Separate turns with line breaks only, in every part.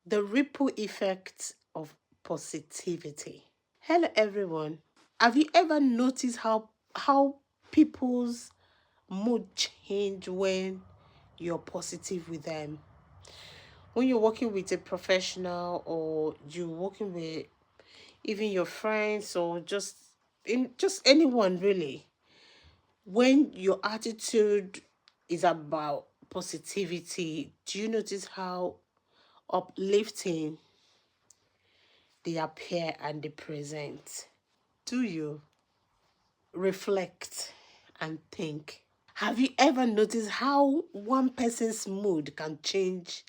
The ripple effect of positivity. Hello everyone. Have you ever noticed how people's mood change when you're positive with them? When you're working with a professional or you're working with even your friends or just anyone really. When your attitude is about positivity, do you notice how uplifting they appear and they present? Do you reflect and think? Have you ever noticed how one person's mood can change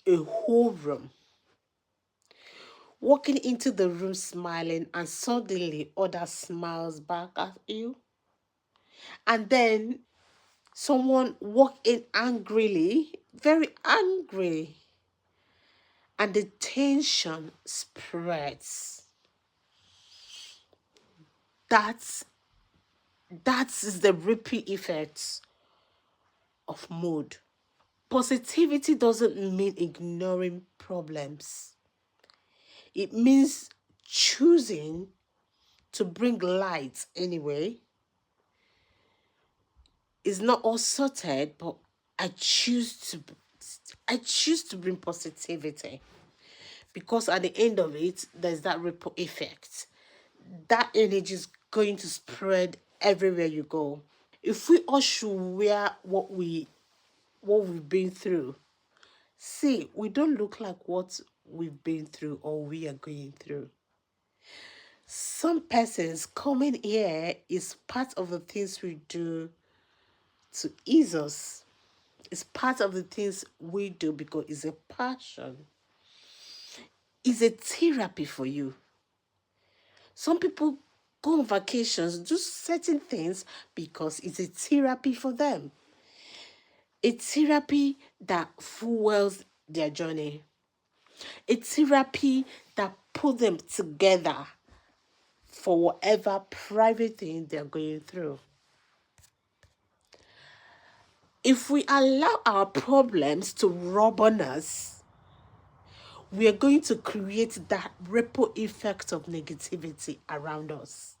a whole room? Walking into the room smiling and suddenly others smiles back at you. And then someone walk in angrily, very angry, and the tension spreads. That's that is the ripple effect of mood. Positivity doesn't mean ignoring problems. It means choosing to bring light anyway. It's not all sorted, but I choose to I choose to bring positivity because at the end of it, there's that ripple effect. That energy is going to spread everywhere you go. If we all should wear what we've been through, see, we don't look like what we've been through or we are going through. Some persons coming here is part of the things we do to ease us. It's part of the things we do because it's a passion. It's a therapy for you. Some people go on vacations, do certain things because it's a therapy for them. A therapy that fuels their journey. A therapy that put them together for whatever private thing they're going through. If we allow our problems to rub on us, we are going to create that ripple effect of negativity around us,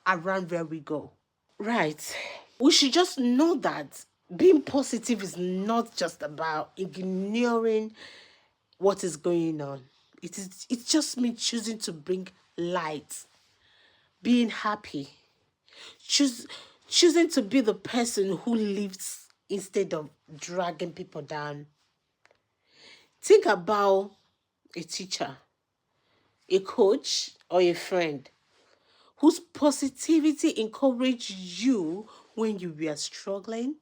around where we go. Right. We should just know that being positive is not just about ignoring what is going on. It's just me choosing to bring light, being happy, choose choosing to be the person who lifts instead of dragging people down. Think about a teacher, a coach, or a friend whose positivity encouraged you when you were struggling.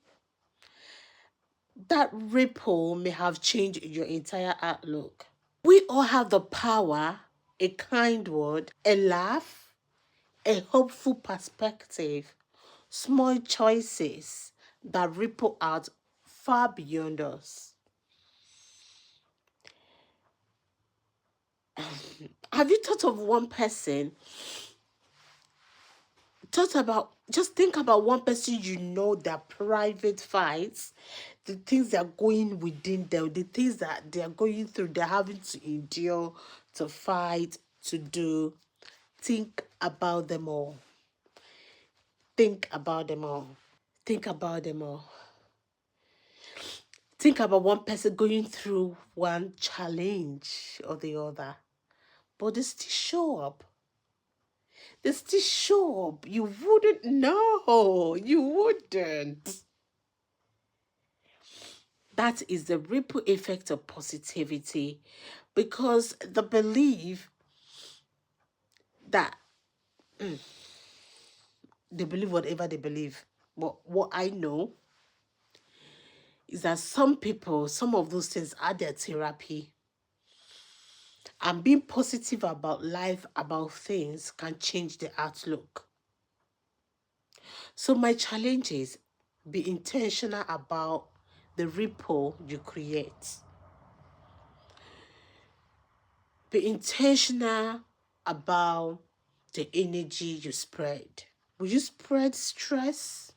That ripple may have changed your entire outlook. We all have the power, a kind word, a laugh, a hopeful perspective, small choices that ripple out far beyond us. Have you thought of one person? Just think about one person you know, their private fights, the things that are going within them, the things that they are going through, they're having to endure, to fight, to do. Think about them all. Think about them all. Think about them all. Think about one person going through one challenge or the other, but they still show up. They still show up. You wouldn't know. You wouldn't. That is the ripple effect of positivity because the belief that they believe whatever they believe. But what I know is that some people, some of those things are their therapy. And being positive about life, about things, can change the outlook. So, my challenge is be intentional about the ripple you create. Be intentional about the energy you spread. Will you spread stress?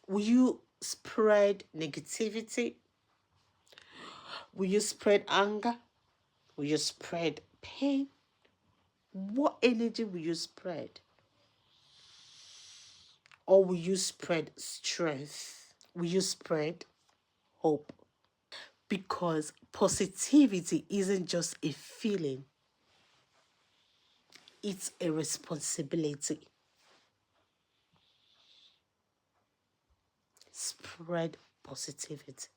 Will you spread negativity? Will you spread anger? Will you spread pain? What energy will you spread? Or will you spread strength? Will you spread hope? Because positivity isn't just a feeling, it's a responsibility. Spread positivity.